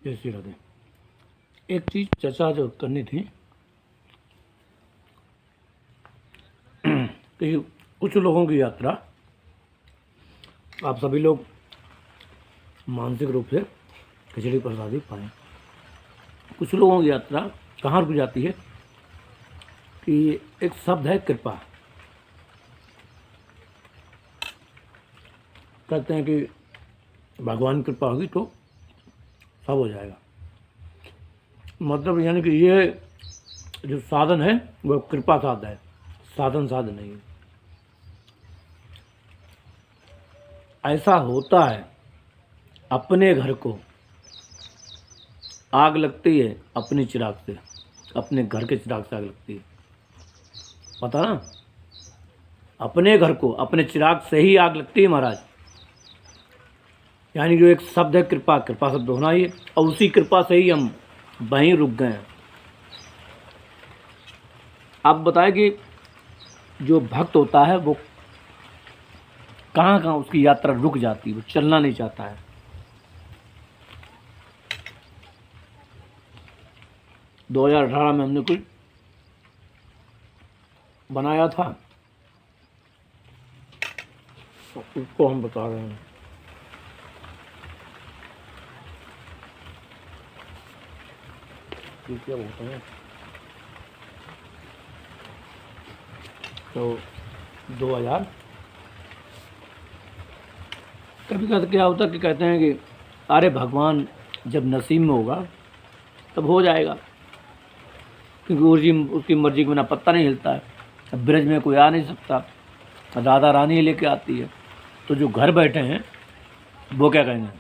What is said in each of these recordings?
जैसी राधे। एक चीज़ चर्चा जो करनी थी कि कुछ लोगों की यात्रा आप सभी लोग मानसिक रूप से खिचड़ी प्रसादी पाएँ। कुछ लोगों की यात्रा कहाँ रुक जाती है कि एक शब्द है कृपा। कहते हैं कि भगवान की कृपा होगी तो सब हो जाएगा। मतलब यानी कि ये जो साधन है वो कृपा साधन है, साधन नहीं है। ऐसा होता है, अपने घर को आग लगती है अपने चिराग से, अपने घर के चिराग से आग लगती है, पता ना। अपने घर को अपने चिराग से ही आग लगती है महाराज। यानी जो एक शब्द है कृपा, कृपा शब्द होना ही है, और उसी कृपा से ही हम वहीं रुक गए हैं। आप बताएं कि जो भक्त होता है वो कहाँ कहाँ उसकी यात्रा रुक जाती है, वो चलना नहीं चाहता है। दो 2018 में हमने कुछ बनाया था, तो उसको हम बता रहे हैं। क्या होता है तो 2000 कभी कभी क्या होता है कि कहते हैं कि अरे भगवान जब नसीब में होगा तब हो जाएगा, क्योंकि उसकी मर्जी के बिना पत्ता नहीं हिलता है। अब ब्रज में कोई आ नहीं सकता, राधा रानी लेके आती है, तो जो घर बैठे हैं वो क्या कहेंगे,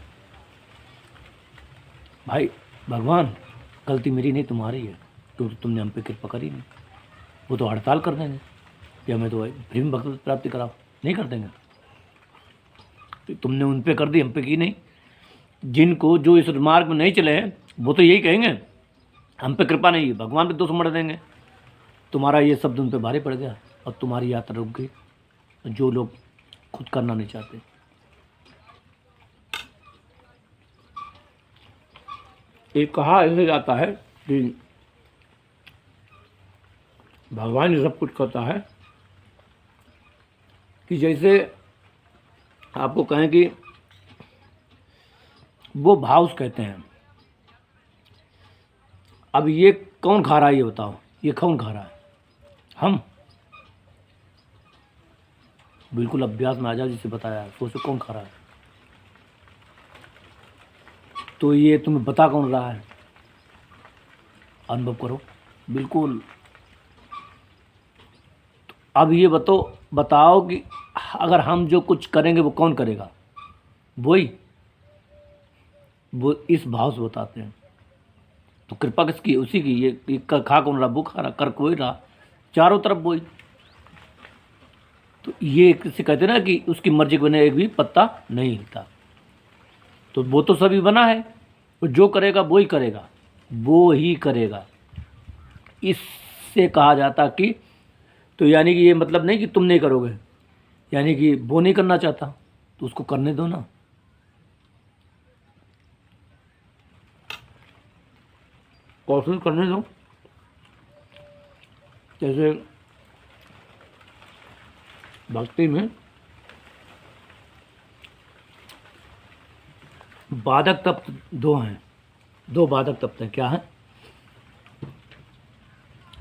भाई भगवान गलती मेरी नहीं तुम्हारी है, तो तुमने हम पे कृपा करी नहीं। वो तो हड़ताल कर देंगे कि हमें तो फ्री में भक्त प्राप्ति कराओ, नहीं कर देंगे। तो तुमने उन पे कर दी, हम पे की नहीं। जिनको जो इस मार्ग में नहीं चले हैं वो तो यही कहेंगे हम पे कृपा नहीं है, भगवान पे दोष मर देंगे। तुम्हारा ये शब्द उन पे भारी पड़ गया और तुम्हारी यात्रा रुक गई, जो लोग खुद करना नहीं चाहते। एक कहा ऐसे जाता है कि भगवान ही सब कुछ करता है, कि जैसे आपको कहें कि वो भाव कहते हैं। अब ये कौन खा रहा है, ये बताओ, ये कौन खा रहा है? हम। बिल्कुल अभ्यास में आ जाओ, जिसे बताया है सोचो कौन खा रहा है। तो ये तुम्हें बता कौन रहा है, अनुभव करो बिल्कुल। अब ये बताओ कि अगर हम जो कुछ करेंगे वो कौन करेगा? वही, वो इस भाव से बताते हैं। तो कृपा किसकी? उसी की। ये खा कौन रहा? वो खा रहा, कर कोई रहा, चारों तरफ वही। तो ये किसी कहते ना कि उसकी मर्जी के बिना एक भी पत्ता नहीं हिलता। तो वो तो सभी बना है, वो जो करेगा वो ही करेगा, वो ही करेगा। इससे कहा जाता कि तो यानी कि ये मतलब नहीं कि तुम नहीं करोगे, यानी कि वो नहीं करना चाहता तो उसको करने दो ना। कोशिश करने दो। जैसे भक्ति में बाधक तत्व दो हैं, दो बाधक तत्व हैं। क्या है?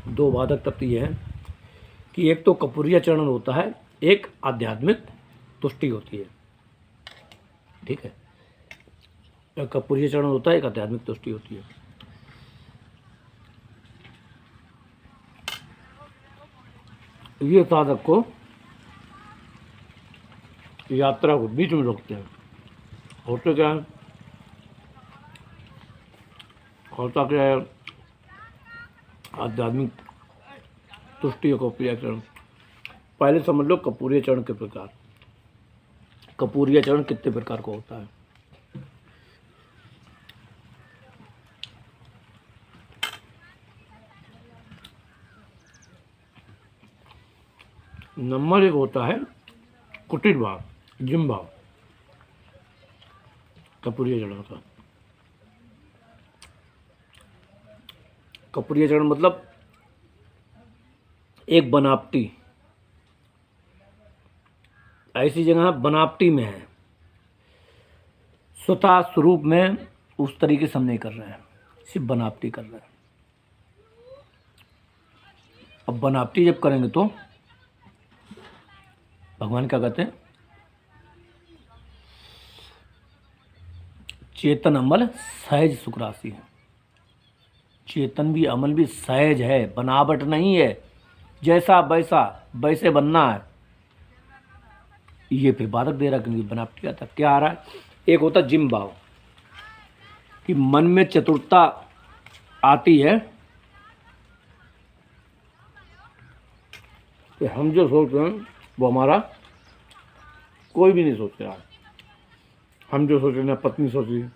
दो बाधक तत्व ये है कि एक तो कपूरिया चरण होता है, एक आध्यात्मिक तुष्टि होती है। ठीक है, एक कपूरिया चरण होता है, एक आध्यात्मिक तुष्टि होती है। ये साधक को यात्रा को बीच में रोकते हैं। होते क्या है, होता क्या है, आध्यात्मिक तुष्टि और कपूरिया चरण। पहले समझ लो कपूरिया चरण के प्रकार। कपूरिया चरण कितने प्रकार का होता है? नंबर एक होता है कुटिल भाव, जिम भाव, कपूरिया चरण का। कपूरिया चरण मतलब एक बनावटी, ऐसी जगह बनावटी में है, स्वतः स्वरूप में उस तरीके से हम नहीं कर रहे हैं, सिर्फ बनावटी कर रहे हैं। अब बनावटी जब करेंगे तो भगवान क्या कहते हैं, चेतन अमल सहज सुख राशि है। चेतन भी अमल भी सहज है, बनावट नहीं है, जैसा वैसा वैसे बनना है। ये फिर बाधक दे रहा, क्योंकि बनावटी आता क्या आ रहा है। एक होता जिम भाव कि मन में चतुरता आती है कि हम जो सोच रहे हैं वो हमारा कोई भी नहीं सोच रहा है। हम जो सोच रहे हैं पत्नी सोच रही है,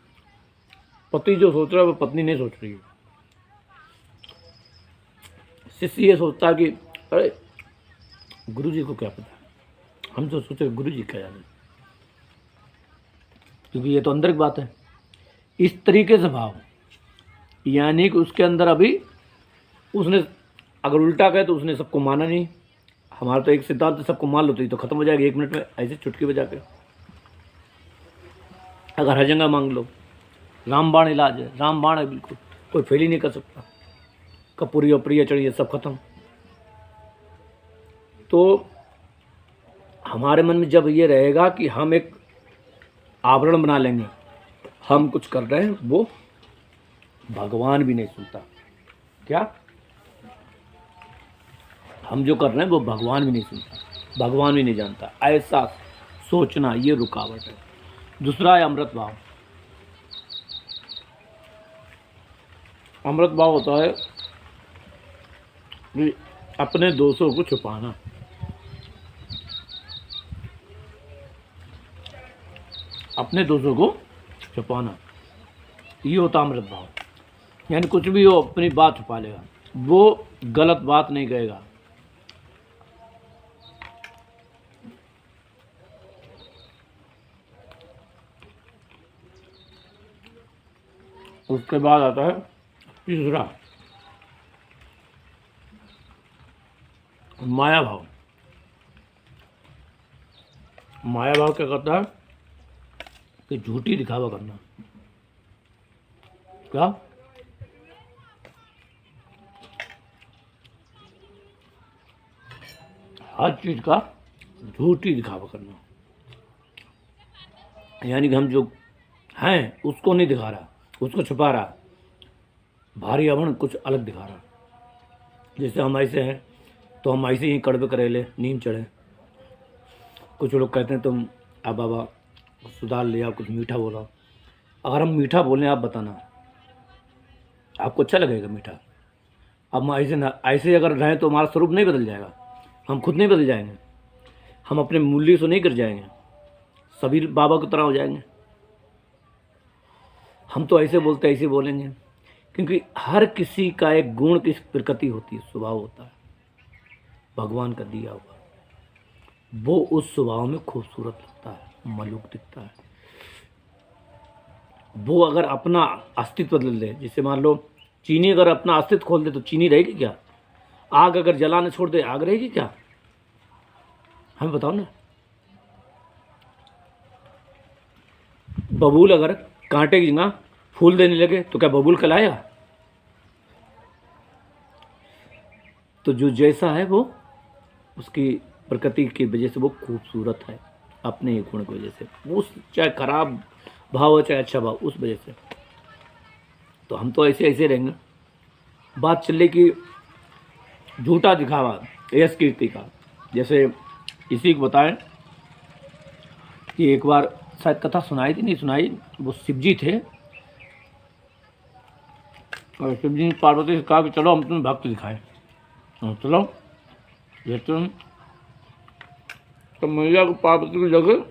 पति जो सोच रहा है वो पत्नी नहीं सोच रही है। शिष्य ये सोचता है कि अरे गुरु जी को क्या पता, हम तो सोच रहे गुरु जी क्या जाने, क्योंकि ये तो अंदर की बात है। इस तरीके से भाव, यानी कि उसके अंदर अभी उसने अगर उल्टा कहे तो उसने सबको माना नहीं। हमारा तो एक सिद्धांत है, सबको मान लो तो ये तो खत्म हो जाएगा 1 मिनट में, ऐसे चुटकी बजा के। अगर हर जगह मांग लो, रामबाण इलाज है, रामबाण है, बिल्कुल कोई फेल ही नहीं कर सकता। कपूरी अप्रिय चढ़िए सब खत्म। तो हमारे मन में जब ये रहेगा कि हम एक आवरण बना लेंगे, हम कुछ कर रहे हैं, वो भगवान भी नहीं सुनता। क्या हम जो कर रहे हैं वो भगवान भी नहीं सुनता, भगवान भी नहीं जानता, ऐसा सोचना ये रुकावट है। दूसरा है अमृत भाव। अमृत भाव होता है कि अपने दोषों को छुपाना। अपने दोषों को छुपाना, ये होता अमृत भाव। यानी कुछ भी हो अपनी बात छुपा लेगा, वो गलत बात नहीं कहेगा। उसके बाद आता है तीसरा माया भाव। माया भाव क्या करता है कि झूठी दिखावा करना। क्या हर चीज का झूठी दिखावा करना, यानी कि हम जो हैं उसको नहीं दिखा रहा, उसको छुपा रहा, भारी आवरण कुछ अलग दिखा रहा। जैसे हम ऐसे हैं तो हम ऐसे ही कड़वे करेले नीम चढ़े। कुछ लोग कहते हैं तुम अब बाबा सुधार लिया, कुछ मीठा बोला। अगर हम मीठा बोलें, आप बताना आपको अच्छा लगेगा मीठा? अब हम ऐसे ना ऐसे अगर रहें तो हमारा स्वरूप नहीं बदल जाएगा, हम खुद नहीं बदल जाएंगे, हम अपने मूल्य से नहीं गिर जाएंगे, सभी बाबा की तरह हो जाएंगे। हम तो ऐसे बोलते ऐसे बोलेंगे, क्योंकि हर किसी का एक गुण की प्रकृति होती है, स्वभाव होता है भगवान का दिया हुआ। वो उस स्वभाव में खूबसूरत लगता है, मलूक दिखता है। वो अगर अपना अस्तित्व बदल दे, जैसे मान लो चीनी अगर अपना अस्तित्व खोल दे तो चीनी रहेगी क्या? आग अगर जलाने छोड़ दे, आग रहेगी क्या? हमें बताओ ना। बबूल अगर कांटे की जगह फूल देने लगे तो क्या बबूल कहलाएगा? तो जो जैसा है वो उसकी प्रकृति की वजह से वो खूबसूरत है, अपने ही गुण की वजह से। वो चाहे खराब भाव हो चाहे अच्छा भाव, उस वजह से। तो हम तो ऐसे ऐसे रहेंगे। बात चल रही कि झूठा दिखावा यश कीर्ति का। जैसे इसी को बताएं कि एक बार शायद कथा सुनाई थी, नहीं सुनाई, वो शिव जी थे और शिव जी ने पार्वती से कहा कि चलो हम तुम्हें भक्त दिखाएं। चलो ये तो मैया को पार्वती की जगह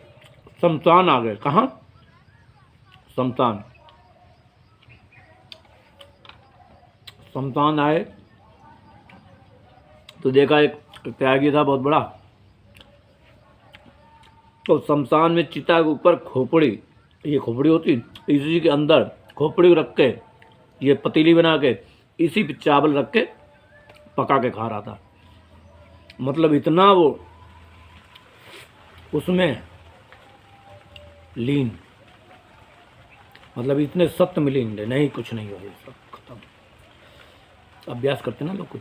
शमशान आ गए। कहाँ? शमशान। शमशान आए तो देखा एक त्यागी था बहुत बड़ा, तो शमशान में चिता के ऊपर खोपड़ी, ये खोपड़ी होती, इसी के अंदर खोपड़ी रख के ये पतीली बना के इसी पे चावल रख के पका के खा रहा था। मतलब इतना वो उसमें लीन, मतलब इतने सत्य में लीन नहीं, कुछ नहीं हो, सब खत्म। अभ्यास करते ना लोग कुछ।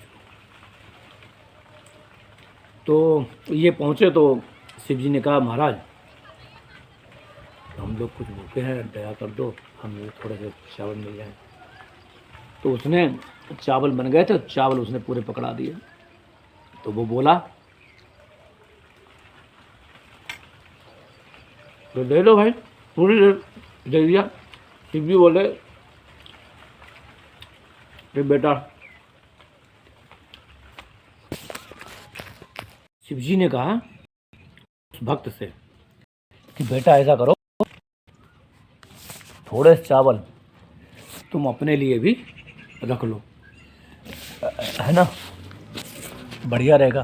तो ये पहुँचे तो शिव जी ने कहा महाराज हम लोग कुछ भूखे हैं, दया कर दो, हमें थोड़े से चावल मिल जाए। तो उसने चावल बन गए थे, चावल उसने पूरे पकड़ा दिए। तो वो बोला तो दे दो भाई, पूरी दे दिया। शिव जी बोले कि बेटा, शिव जी ने कहा उस भक्त से कि बेटा ऐसा करो, थोड़े से चावल तुम अपने लिए भी रख लो, है ना, बढ़िया रहेगा।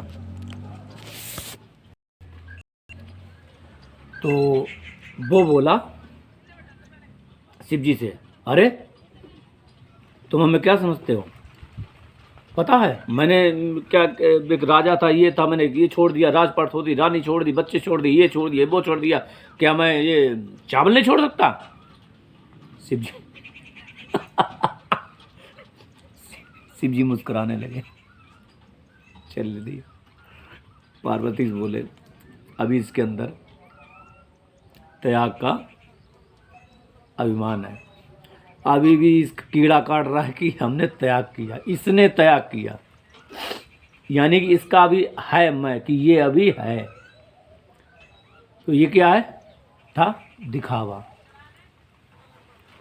तो वो बोला शिव जी से, अरे तुम हमें क्या समझते हो, पता है मैंने क्या, एक राजा था, ये था, मैंने ये छोड़ दिया, राजपाट छोड़ दी, रानी छोड़ दी, बच्चे छोड़ दिए, ये छोड़ दिए, वो छोड़ दिया, क्या मैं ये चावल नहीं छोड़ सकता? शिव जी शिव जी मुस्कुराने लगे। चल दी। पार्वती बोले अभी इसके अंदर त्याग का अभिमान है, अभी भी इस कीड़ा काट रहा है कि हमने त्याग किया, इसने त्याग किया, यानी कि इसका अभी है मैं, कि ये अभी है। तो ये क्या है था, दिखावा,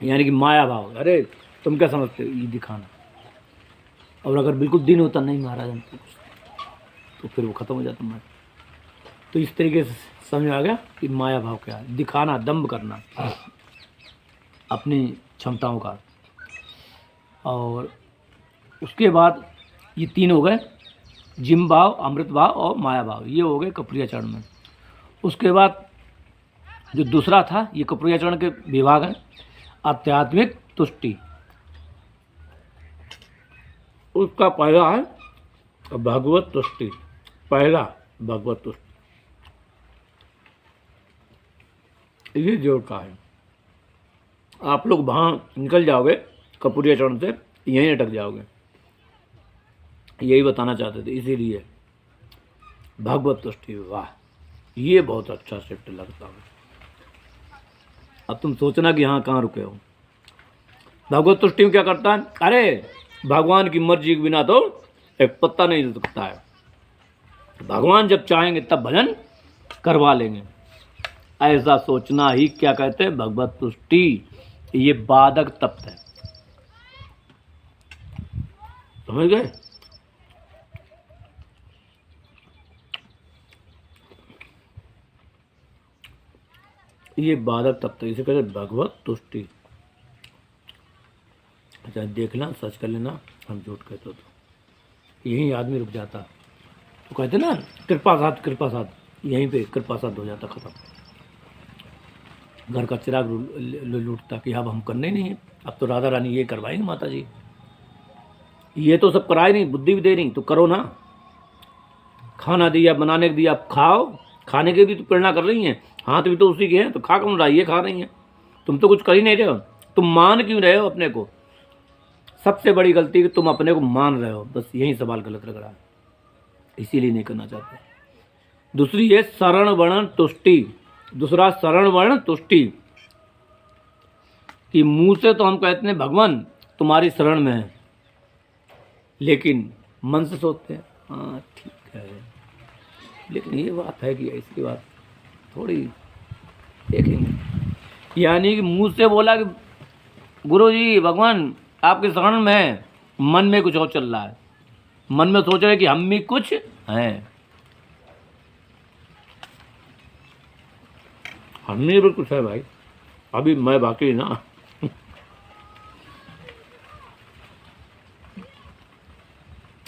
यानी कि माया भाव। अरे तुम क्या समझते हो, ये दिखाना। और अगर बिल्कुल दिन होता नहीं महाराज हमको कुछ, तो फिर वो खत्म हो जाता मैं। तो इस तरीके से समझ आ गया कि माया भाव क्या है, दिखाना, दम्भ करना अपनी क्षमताओं का। और उसके बाद ये तीन हो गए, जिम भाव, अमृत भाव और माया भाव, ये हो गए कपूरिया चरण में। उसके बाद जो दूसरा था, ये कपूरिया चरण के विभाग हैं, आध्यात्मिक तुष्टि। उसका पहला है भगवत तुष्टि, पहला भगवत तुष्टि, ये जोड़ का है। आप लोग वहाँ निकल जाओगे कपूरिया चरण से, यहीं अटक जाओगे, यही बताना चाहते थे, इसीलिए भगवत तुष्टि। वाह, ये बहुत अच्छा शिफ्ट लगता है। अब तुम सोचना कि हाँ कहाँ रुके हो। भगवत तुष्टि में क्या करता है, अरे भगवान की मर्जी के बिना तो एक पत्ता नहीं हिल सकता है, भगवान जब चाहेंगे तब भजन करवा लेंगे, ऐसा सोचना ही क्या कहते हैं, भगवत तुष्टि। ये बाधक तप्त है, समझ गए। ये बाधक तप्त है, इसे कहते हैं भगवत तुष्टि। अच्छा देखना, सच कर लेना, हम झूठ कहते तो यहीं आदमी रुक जाता। तो कहते ना कृपा साथ, कृपा साथ, यहीं पे कृपा साथ हो जाता, खत्म। घर का चिराग लूटता कि अब हम करने नहीं है, अब तो राधा रानी ये करवाएंगे माता जी, ये तो सब कराए नहीं, बुद्धि भी दे नहीं, तो करो ना। खाना दिया, बनाने के दिया, खाओ, खाने की भी तो प्रेरणा कर रही हैं, हाथ भी तो उसी के हैं, तो खा कौन रहा है, ये खा रही हैं। तुम तो कुछ कर ही नहीं रहे हो, तुम मान क्यों रहे हो अपने को। सबसे बड़ी गलती कि तुम अपने को मान रहे हो, बस यही सवाल गलत लग रहा है, इसीलिए नहीं करना चाहते। दूसरी है शरण वर्ण तुष्टि। दूसरा शरण वर्ण तुष्टि, कि मुंह से तो हम कहते हैं भगवान तुम्हारी शरण में है, लेकिन मन से सोचते हैं हाँ ठीक है, लेकिन ये बात है कि इसकी बात थोड़ी देखेंगे। यानी कि मुंह से बोला कि गुरु जी भगवान आपके शरण में है, मन में कुछ और चल रहा है, मन में सोच रहे कि हम भी कुछ हैं, हम भी कुछ है भाई, अभी मैं बाकी ना।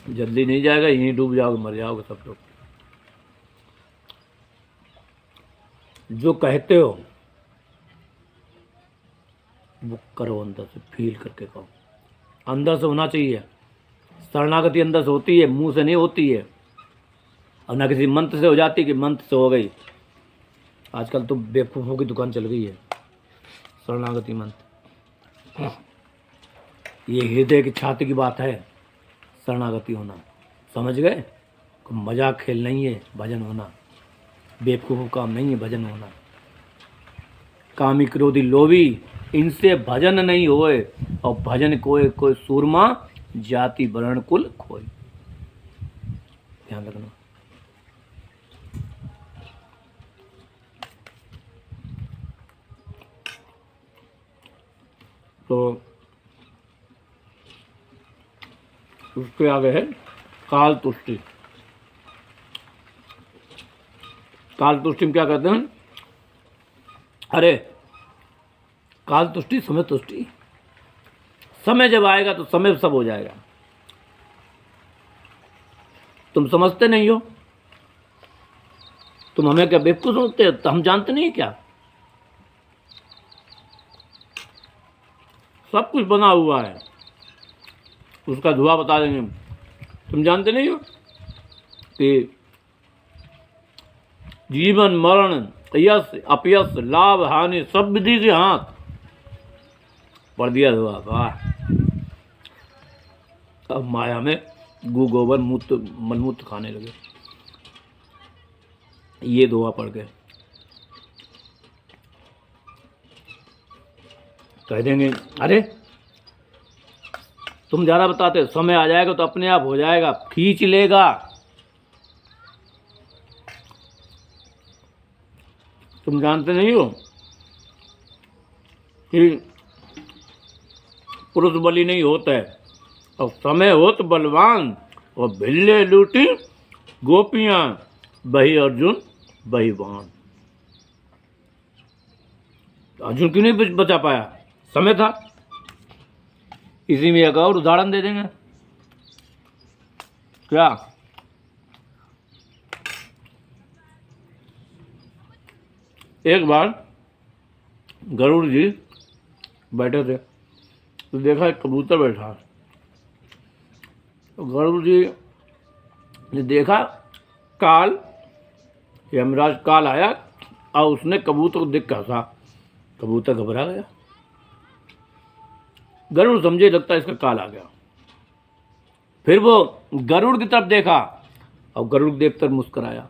जल्दी नहीं जाएगा, यहीं डूब जाओगे, मर जाओगे सब लोग। जो कहते हो वो करो, अंदर से फील करके कहो, अंदर से होना चाहिए। शरणागति अंदर से होती है, मुंह से नहीं होती है, और ना किसी मंत्र से हो जाती कि मंत्र से हो गई। आजकल तो बेवकूफ़ों की दुकान चल गई है। शरणागति मंत्र, ये हृदय की छाती की बात है शरणागति होना, समझ गए? मजाक खेल नहीं है भजन होना, बेवकूफ़ों काम नहीं है भजन होना। कामी क्रोधी लोभी इनसे भजन नहीं होए, और भजन कोई कोई सूरमा जाति वर्ण कुल खोए। ध्यान रखना। तो उसके आगे है काल तुष्टि। काल तुष्टि में क्या कहते हैं? अरे काल तुष्टि समय तुष्टि, समय जब आएगा तो समय सब हो जाएगा। तुम समझते नहीं हो, तुम हमें क्या बेवकूफ समझते हो? तो हम जानते नहीं क्या? सब कुछ बना हुआ है, उसका धुआं बता देंगे। तुम जानते नहीं हो कि जीवन मरण यश अपयश लाभ हानि सब विधि के हाथ पड़ दिया धुआं। वाह! अब माया में गु गोबर मूत्र मलमूत्र खाने लगे, ये धुआं पड़ गए। कह देंगे अरे तुम ज़्यादा बताते हो, समय आ जाएगा तो अपने आप हो जाएगा, खींच लेगा। तुम जानते नहीं हो कि पुरुष बलि नहीं होता है, और समय हो तो बलवान, और भिल्ले लूटी गोपियां, बही अर्जुन बही बाण। अर्जुन क्यों नहीं बचा पाया? समय था। इसी में एक और उदाहरण दे देंगे। क्या? एक बार गरुड़ जी बैठे थे तो देखा एक कबूतर बैठा। तो गरुड़ जी ने देखा काल, यमराज काल आया और उसने कबूतर को देख हंसा। कबूतर घबरा गया। गरुड़ समझे लगता है इसका काल आ गया। फिर वो गरुड़ की तरफ देखा और गरुड़ देखकर मुस्कुराया।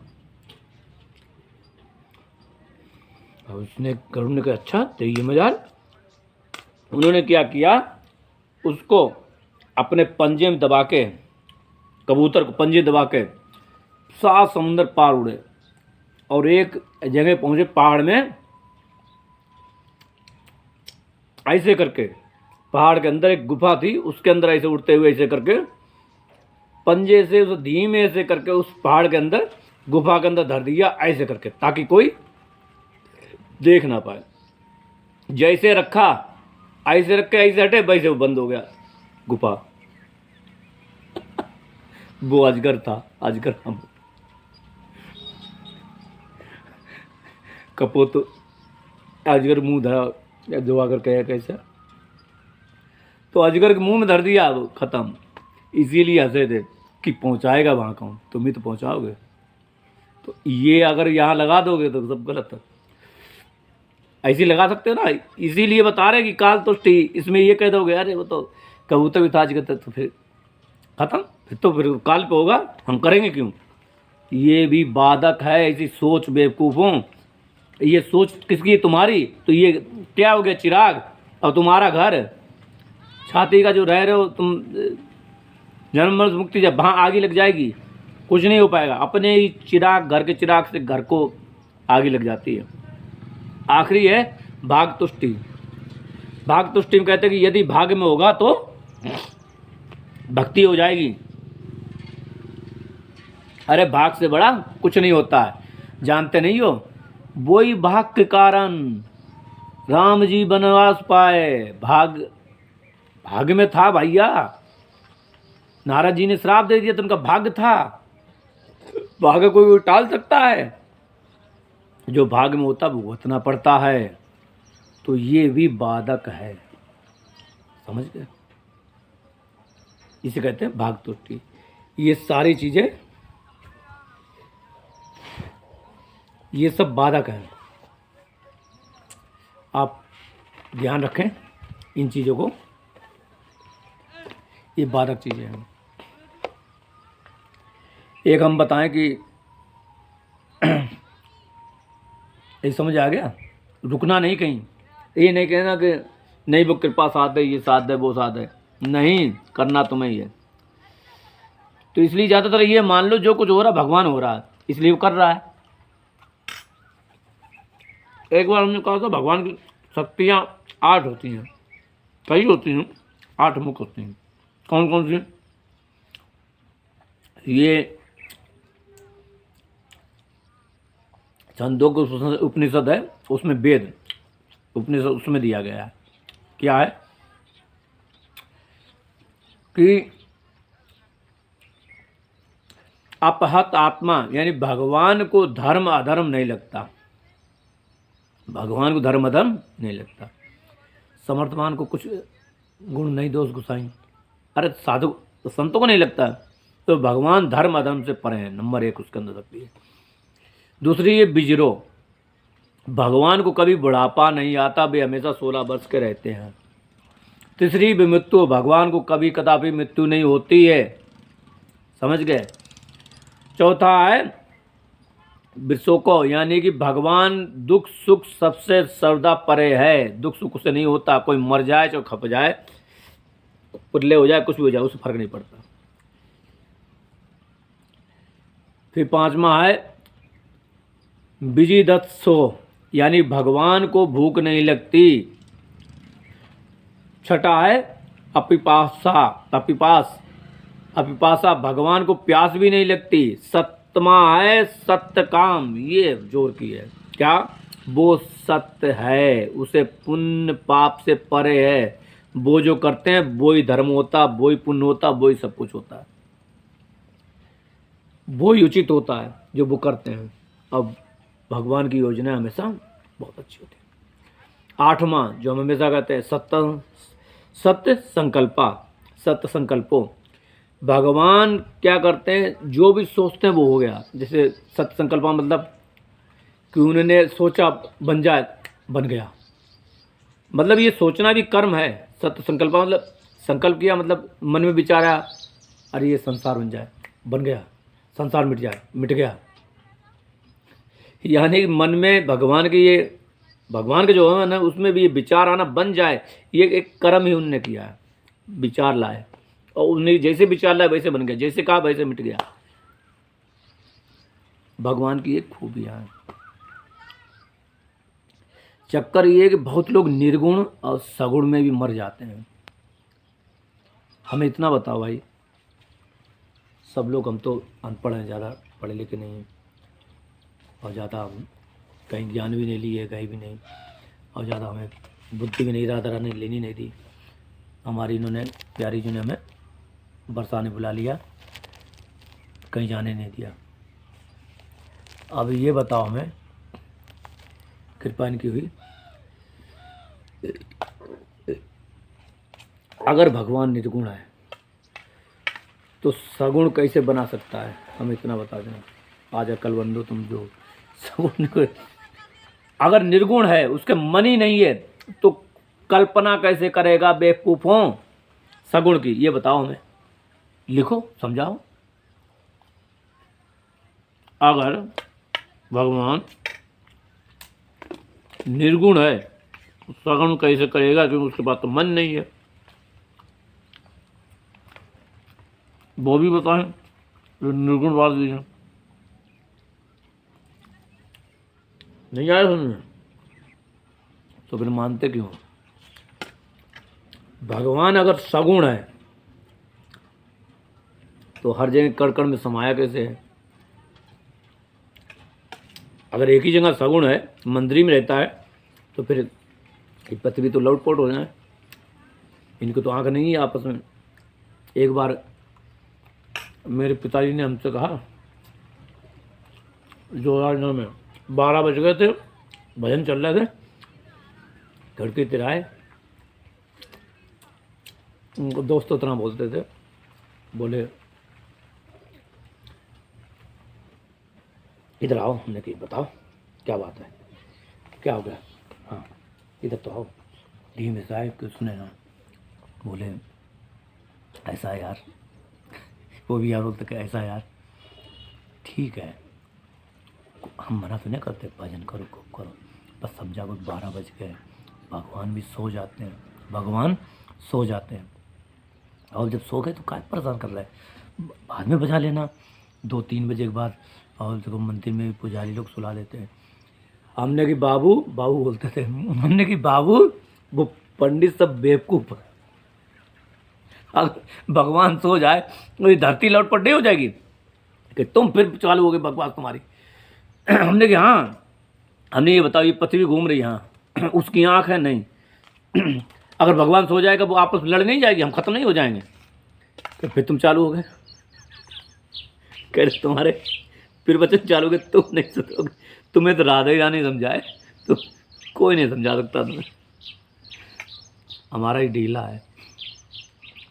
और उसने गरुड़ ने कहा अच्छा तेरी ये मजाल। उन्होंने क्या किया, उसको अपने पंजे में दबा के, कबूतर को पंजे दबा के 7 समुंदर पार उड़े और एक जगह पहुंचे पहाड़ में। ऐसे करके पहाड़ के अंदर एक गुफा थी, उसके अंदर ऐसे उड़ते हुए ऐसे करके पंजे से उस धीमे से करके उस पहाड़ के अंदर गुफा के अंदर धर दिया, ऐसे करके, ताकि कोई देख ना पाए। जैसे रखा ऐसे रख के ऐसे हटे, वैसे वो बंद हो गया गुफा। वो अजगर था, अजगर हम कपोत अजगर मुंह धरा दुआ कर कहे कैसा, तो अजगर के मुंह में धर दिया, वो खत्म। इसीलिए हंसे थे कि पहुंचाएगा वहां कौन, तुम ही तो पहुंचाओगे। तो ये अगर यहाँ लगा दोगे तो सब गलत है। ऐसे लगा सकते हो ना, इसीलिए बता रहे कि काल तुष्टि। इसमें ये कह दोगे अरे वो तो कबूतर भी था अजगर, तो फिर खत्म, फिर काल पे होगा, हम करेंगे क्यों? ये भी बाधक है, ऐसी सोच बेवकूफ़ों। ये सोच किसकी है? तुम्हारी। तो ये क्या हो गया? चिराग और तुम्हारा घर, छाती का जो रह रहे हो तुम, जन्म मरण मुक्ति, जब वहाँ आगे लग जाएगी कुछ नहीं हो पाएगा। अपने ही चिराग, घर के चिराग से घर को आगे लग जाती है। आखिरी है भाग तुष्टि। भाग तुष्टि में कहते हैं कि यदि भाग में होगा तो भक्ति हो जाएगी। अरे भाग से बड़ा कुछ नहीं होता है, जानते नहीं हो? वही भाग के कारण राम जी वनवास पाए। भाग में था भैया। नारद जी ने श्राप दे दिया तो उनका भाग्य था। भाग्य कोई टाल सकता है? जो भाग में होता वो भुगतना पड़ता है। तो ये भी बाधक है, समझ गए? इसे कहते हैं भाग त्रुटि। ये सारी चीज़ें, ये सब बाधक हैं। आप ध्यान रखें इन चीज़ों को, ये बाधक चीज़ें हैं। एक हम बताएं कि ये समझ आ गया, रुकना नहीं कहीं, ये नहीं कहना कि नहीं वो कृपा साथ है, ये साथ है, वो साथ है, नहीं, करना तुम्हें ही है। तो इसलिए ज़्यादातर ये मान लो जो कुछ हो रहा भगवान हो रहा है, इसलिए वो कर रहा है। एक बार हमने कहा था भगवान की शक्तियाँ 8 होती हैं, कई होती हैं, 8 मुख होती हैं। कौन कौन सी? ये छंदोग्य उपनिषद है, उसमें वेद उपनिषद उसमें दिया गया है। क्या है कि अपहत आत्मा, यानी भगवान को धर्म अधर्म नहीं लगता, भगवान को धर्म अधर्म नहीं लगता। समर्थमान को कुछ गुण नहीं दोष गुसाई, अरे साधु संतों को नहीं लगता, तो भगवान धर्म अधर्म से परे हैं, नंबर 1 उसके अंदर रखती है। दूसरी ये बिजरो, भगवान को कभी बुढ़ापा नहीं आता, वे हमेशा 16 वर्ष के रहते हैं। तीसरी विमृत्यु, भगवान को कभी कदापि मृत्यु नहीं होती है, समझ गए। चौथा है विशोको, यानी कि भगवान दुख सुख सबसे सर्वदा परे है, दुख सुख से नहीं होता, कोई मर जाए चाहे खप जाए, पुतले हो जाए, कुछ भी हो जाए, उससे फर्क नहीं पड़ता। फिर 5वां है विजिदत्सो, यानी भगवान को भूख नहीं लगती। छठा है अपिपासा, भगवान को प्यास भी नहीं लगती। 7वां है सत्य काम, ये जोर की है, क्या? वो सत्य है, उसे पुण्य पाप से परे है, वो जो करते हैं वो ही धर्म होता, वो ही पुण्य होता, वो ही सब कुछ होता है, वो ही उचित होता है जो वो करते हैं। अब भगवान की योजना हमेशा बहुत अच्छी होती है। 8वां जो हम हमेशा कहते हैं सत्य संकल्पो, भगवान क्या करते हैं, जो भी सोचते हैं वो हो गया। जैसे सत्य संकल्पा मतलब कि उन्होंने सोचा बन जाए, बन गया, मतलब ये सोचना भी कर्म है। सत्य संकल्पा मतलब संकल्प किया, मतलब मन में विचारा, अरे ये संसार बन जाए, बन गया, संसार मिट जाए, मिट गया। यानी मन में भगवान के जो है ना, उसमें भी ये विचार आना, बन जाए, ये एक कर्म ही उनने किया है, विचार लाए, और उन्हें जैसे विचार लाए वैसे बन गया, जैसे कहा वैसे मिट गया। भगवान की एक खूबियाँ है। चक्कर ये कि बहुत लोग निर्गुण और सगुण में भी मर जाते हैं। हमें इतना बताओ भाई, सब लोग, हम तो अनपढ़ हैं, ज़्यादा पढ़े लिखे नहीं हैं, और ज़्यादा हम कहीं ज्ञान भी नहीं लिए, कहीं भी नहीं, और ज़्यादा हमें बुद्धि भी नहीं, राधा ने लेनी नहीं दी हमारी, इन्होंने प्यारी जी ने हमें बरसा ने बुला लिया, कहीं जाने नहीं दिया। अब ये बताओ हमें, कृपा इनकी हुई, अगर भगवान निर्गुण है तो सगुण कैसे बना सकता है? हमें इतना बता देना। आजा कल बंदो तुम जो सगुण, अगर निर्गुण है, उसके मन ही नहीं है, तो कल्पना कैसे करेगा बेवकूफों सगुण की? ये बताओ हमें, लिखो, समझाओ। अगर भगवान निर्गुण है तो सगुण कैसे करेगा, क्योंकि उसके पास तो मन नहीं है। वो भी बताएं, जो निर्गुण बात दीजिए। नहीं आया समझ में? तो फिर मानते क्यों? भगवान अगर सगुण है तो हर जगह कण कण में समाया कैसे है? अगर एक ही जगह सगुण है, मंदिर में रहता है, तो फिर पृथ्वी तो लौटपोट हो जाए। इनको तो आंख नहीं है आपस में। एक बार मेरे पिताजी ने हमसे कहा, जोरानगर में 12 बज गए थे, भजन चल रहे थे, खिड़की तिराए, उनको दोस्त उतना बोलते थे, बोले इधर आओ। हमने कही बताओ क्या बात है, क्या हो गया। हाँ इधर तो आओ। धीमे से आए कि सुने ना। बोले ऐसा है यार। वो भी यार बोलते कि ऐसा है यार, ठीक है हम मना तो नहीं करते, भजन करो खूब करो, बस समझा को 12 बज गए, भगवान भी सो जाते हैं, भगवान सो जाते हैं। और जब सो गए तो क्या परेशान कर रहा है, बाद में बजा लेना 2-3 बजे के बाद। और देखो मंदिर में भी पुजारी लोग सुला लेते हैं। हमने कि बाबू बाबू बोलते थे, हमने कि बाबू वो पंडित सब बेवकूफ़। अगर भगवान सो जाए तो ये धरती लौट पट नहीं हो जाएगी कि तुम फिर चालू हो गई बकवास तुम्हारी। हमने कि हाँ, हमने ये बताओ ये पृथ्वी घूम रही है, हाँ उसकी आँख है नहीं। अगर भगवान सो जाएगा वो आपस में लड़ नहीं जाएगी, हम खत्म नहीं हो जाएंगे। तो फिर तुम चालू हो गए, कह रहे तुम्हारे फिर बच्चे चालू हो गए, तुम नहीं सोओगे, तुम्हें तो राधा ही नहीं समझाए, तो कोई नहीं समझा सकता तुम्हें। हमारा ही ढीला है,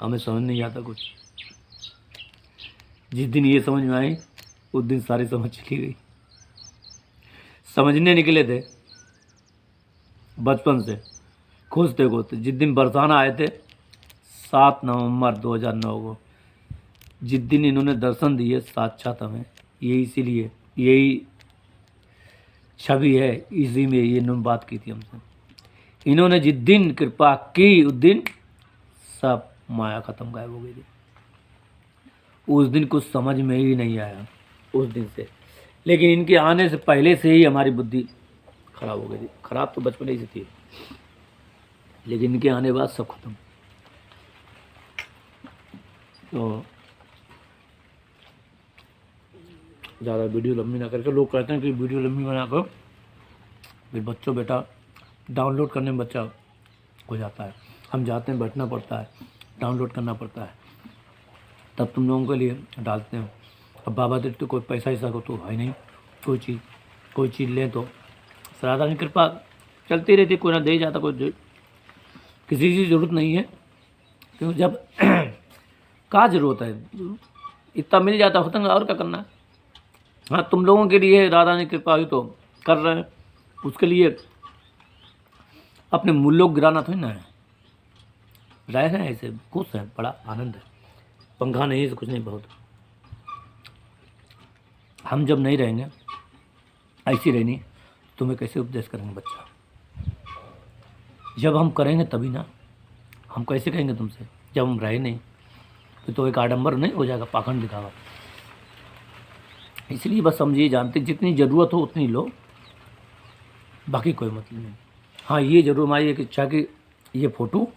हमें समझ नहीं आता कुछ। जिस दिन ये समझ में आई उस दिन सारी समझ चली गई। समझने निकले थे बचपन से, खुश थे खुश थे। जिस दिन बरसाना आए थे 7 नवंबर 2009 को, जिस दिन इन्होंने दर्शन दिए साक्षात हमें, ये इसीलिए यही छवि है, इसी में ये इन्होंने बात की थी हमसे। इन्होंने जिस दिन कृपा की उस दिन सब माया खत्म गायब हो गई थी। उस दिन कुछ समझ में ही नहीं आया उस दिन से, लेकिन इनके आने से पहले से ही हमारी बुद्धि खराब हो गई थी। खराब तो बचपन ही से थी, लेकिन इनके आने के बाद सब खत्म। तो ज़्यादा वीडियो लंबी ना करके, लोग कहते हैं कि वीडियो लंबी बना कर फिर बच्चों बेटा डाउनलोड करने में बच्चा हो जाता है। हम जाते हैं, बैठना पड़ता है, डाउनलोड करना पड़ता है, तब तुम लोगों के लिए डालते हैं। अब बाबा देव तो कोई पैसा ऐसा को तो है नहीं, कोई चीज़ लें तो श्राद्धा की कृपा चलती रहती, कोई ना दे जाता, कोई दे, किसी की ज़रूरत नहीं है। क्योंकि जब कहाँ ज़रूरत है, इतना मिल जाता होता है, और क्या करना है। हाँ तुम लोगों के लिए राधा ने कृपा हुई तो कर रहे हैं, उसके लिए अपने मूल्यों को गिराना थोड़ी ना है। रह रहे हैं ऐसे, खुश हैं, बड़ा आनंद है। पंखा नहीं तो कुछ नहीं, बहुत। हम जब नहीं रहेंगे ऐसी रहनी, तुम्हें कैसे उपदेश करेंगे बच्चा। जब हम करेंगे तभी ना, हम कैसे कहेंगे तुमसे जब हम रहे नहीं। तो एक आडंबर नहीं हो जाएगा, पाखंड दिखावा। इसलिए बस समझिए, जानते जितनी ज़रूरत हो उतनी लो, बाकी कोई मतलब नहीं। हाँ ये जरूर हमारी एक इच्छा कि ये फ़ोटो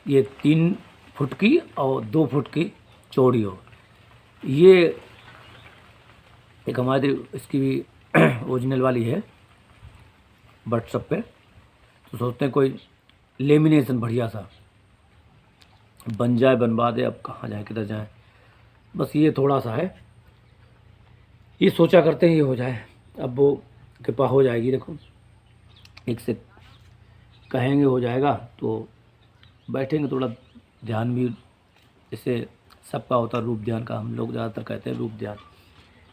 ये 3 फुट की और 2 फुट की चौड़ी हो। ये एक हमारी इसकी भी ओरिजिनल वाली है व्हाट्सएप पे, तो सोचते हैं कोई लेमिनेशन बढ़िया सा बन जाए, बनवा दे। अब कहाँ जाए किधर जाए, बस ये थोड़ा सा है, ये सोचा करते हैं ये हो जाए। अब वो कृपा हो जाएगी। देखो एक से कहेंगे हो जाएगा तो बैठेंगे, थोड़ा ध्यान भी जैसे सबका होता है रूप ध्यान का, हम लोग ज़्यादातर कहते हैं रूप ध्यान,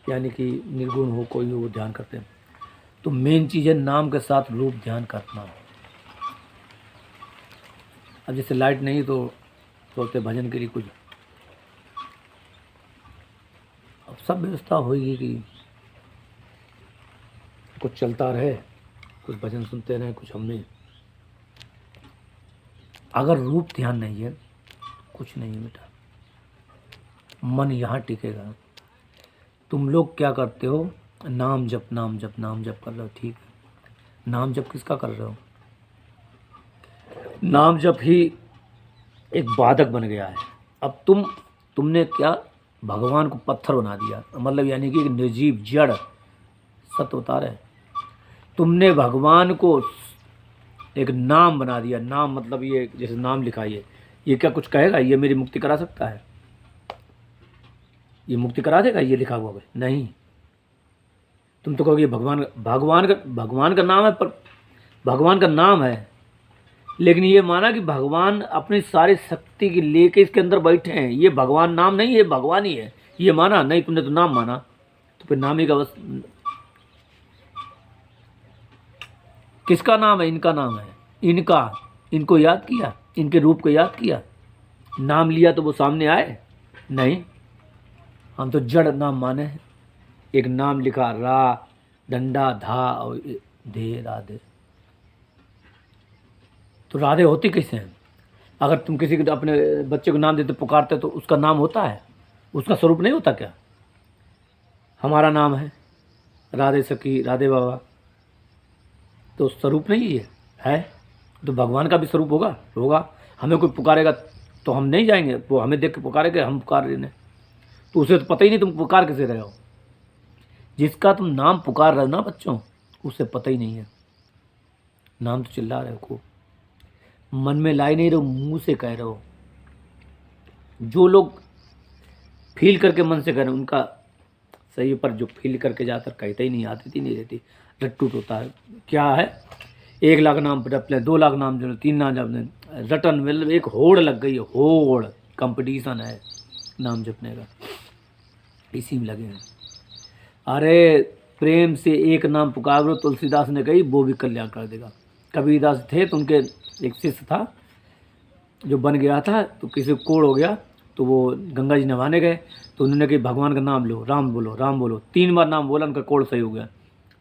यानी कि निर्गुण हो कोई हो वो ध्यान करते हैं। तो मेन चीज़ है नाम के साथ रूप ध्यान करना। अब जैसे लाइट नहीं तो बोलते भजन के लिए कुछ, अब सब व्यवस्था होगी कि कुछ चलता रहे, कुछ भजन सुनते रहे, कुछ हमने। अगर रूप ध्यान नहीं है कुछ नहीं है बेटा, मन यहाँ टिकेगा। तुम लोग क्या करते हो, नाम जप नाम जप नाम जप कर रहे हो, ठीक है, नाम जप किसका कर रहे हो। नाम जप ही एक बाधक बन गया है। अब तुमने क्या भगवान को पत्थर बना दिया, मतलब यानी कि एक निर्जीव जड़, सत्य बता रहे। तुमने भगवान को एक नाम बना दिया। नाम मतलब ये जैसे नाम लिखा ये क्या कुछ कहेगा, ये मेरी मुक्ति करा सकता है, ये मुक्ति करा देगा ये लिखा हुआ है, नहीं। तुम तो कहोगे भगवान का नाम है, पर भगवान का नाम है लेकिन ये माना कि भगवान अपनी सारी शक्ति की लेके इसके अंदर बैठे हैं, ये भगवान नाम नहीं है, भगवान ही है, ये माना नहीं? तुमने तो नाम माना, तो फिर नाम ही का बस। किसका नाम है? इनका नाम है, इनका। इनको याद किया, इनके रूप को याद किया, नाम लिया तो वो सामने आए? नहीं, हम तो जड़ नाम माने हैं। एक नाम लिखा, रा, डंडा, धा और धे, राधे। तो राधे होती कैसे हैं? अगर तुम किसी को अपने बच्चे को नाम देते, पुकारते, तो उसका नाम होता है, उसका स्वरूप नहीं होता क्या? हमारा नाम है राधे सखी, राधे बाबा, तो स्वरूप नहीं है? तो भगवान का भी स्वरूप होगा? होगा। हमें कोई पुकारेगा तो हम नहीं जाएंगे, वो हमें देख के पुकारेंगे, हम पुकार रहे हैं, तो उसे तो पता ही नहीं तुम पुकार कैसे रहे हो। जिसका तुम नाम पुकार रहे हो ना बच्चों, उसे पता ही नहीं है। नाम तो चिल्ला रहे हो, खूब मन में ला ही नहीं रहे हो, मुंह से कह रहे हो। जो लोग फील करके मन से कह रहे हैं उनका सही, पर जो फील करके जाकर कहते ही नहीं, आती थी नहीं रहती, रट्टूट होता है। क्या है, 1 लाख नाम जप लें, 2 लाख नाम जप लें, 3 लाख जप लें, रटन, मतलब एक होड़ लग गई है, होड़, कंपटीशन है नाम जपने का, इसी में लगे हैं। अरे प्रेम से एक नाम पुकारो, तुलसीदास ने कही, वो भी कल्याण कर देगा। कबीरदास थे तो उनके एक शिष्य था जो बन गया था, तो किसी को कोढ़ हो गया, तो वो गंगा जी नहाने गए, तो उन्होंने कहा भगवान का नाम लो, राम बोलो, राम बोलो। 3 बार नाम बोला, उनका कोढ़ सही हो गया।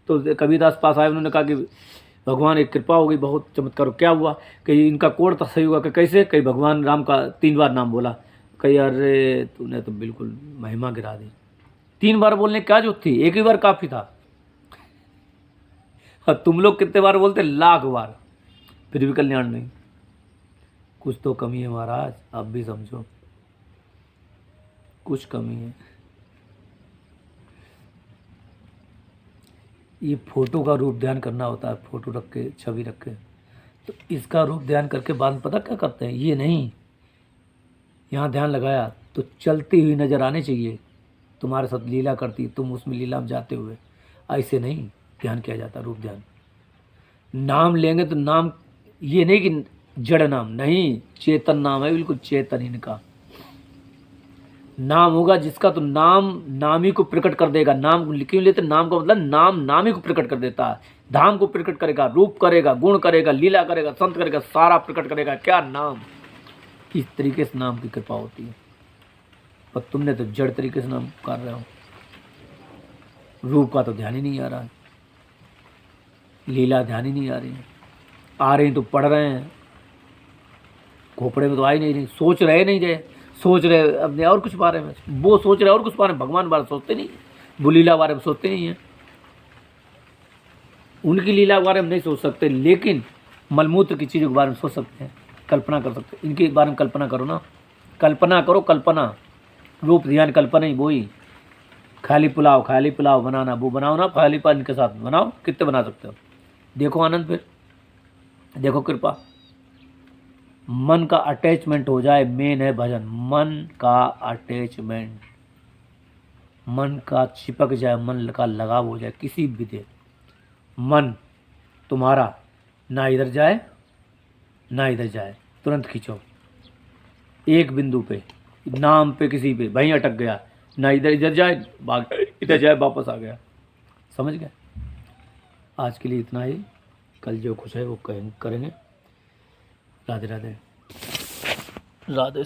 तो कबीरदास पास आए, उन्होंने कहा कि भगवान एक कृपा हो गई, बहुत चमत्कार। क्या हुआ कि इनका कोढ़ तो सही हुआ? कि कैसे? कहीं भगवान राम का 3 बार नाम बोला। कही अरे तूने तो बिल्कुल महिमा गिरा दी। 3 बार बोलने क्या जरूरत थी, एक ही बार काफ़ी था। और तुम लोग कितने बार बोलते? लाख बार, फिर भी कल्याण नहीं। कुछ तो कमी है महाराज, आप भी समझो, कुछ कमी है। ये फोटो का रूप ध्यान करना होता है, फोटो रख के, छवि रख के, तो इसका रूप ध्यान करके बाद में पता क्या करते हैं? ये नहीं, यहाँ ध्यान लगाया तो चलती हुई नज़र आनी चाहिए, तुम्हारे साथ लीला करती, तुम उसमें लीला में जाते हुए, ऐसे नहीं ध्यान किया जाता, रूप ध्यान। नाम लेंगे तो नाम ये नहीं कि जड़ नाम, नहीं, चेतन नाम है, बिल्कुल चेतन इनका नाम होगा, जिसका तो नाम नाम ही को प्रकट कर देगा। नाम क्यों लेते? नाम का मतलब नाम नाम ही को प्रकट कर देता है, धाम को प्रकट करेगा, रूप करेगा, गुण करेगा, लीला करेगा, संत करेगा, सारा प्रकट करेगा। क्या नाम, इस तरीके से नाम की कृपा होती है। पर तुमने तो जड़ तरीके से नाम कर रहे हो, रूप का तो ध्यान ही नहीं आ रहा है, लीला ध्यान ही नहीं आ रही है। आ रही तो पढ़ रहे हैं, खोपड़े में तो आ ही नहीं रही, सोच रहे नहीं रहे, सोच रहे अपने और कुछ बारे में, वो सोच रहे और कुछ बारे में, भगवान बारे में सोचते नहीं, वो लीला बारे में सोचते नहीं है। उनकी लीला के बारे में नहीं सोच सकते, लेकिन मलमूत्र की चीज़ों के बारे में सोच सकते हैं, कल्पना कर सकते हैं। इनके बारे में कल्पना करो ना, कल्पना करो, कल्पना, रूप ध्यान कल्पना ही वही। खाली पुलाव बनाना, वो बनाओ ना, खाली पान के साथ बनाओ, कितने बना सकते हो? देखो आनंद, फिर देखो कृपा। मन का अटैचमेंट हो जाए, मेन है भजन, मन का अटैचमेंट, मन का चिपक जाए, मन का लगाव हो जाए किसी भी दे, मन तुम्हारा ना इधर जाए ना इधर जाए, तुरंत खींचो एक बिंदु पे, नाम पे, किसी पे, वहीं अटक गया, ना इधर इधर जाए, भाग इधर जाए, वापस आ गया। समझ गए? आज के लिए इतना ही, कल जो कुछ है वो करेंगे। राधे राधे, राधे।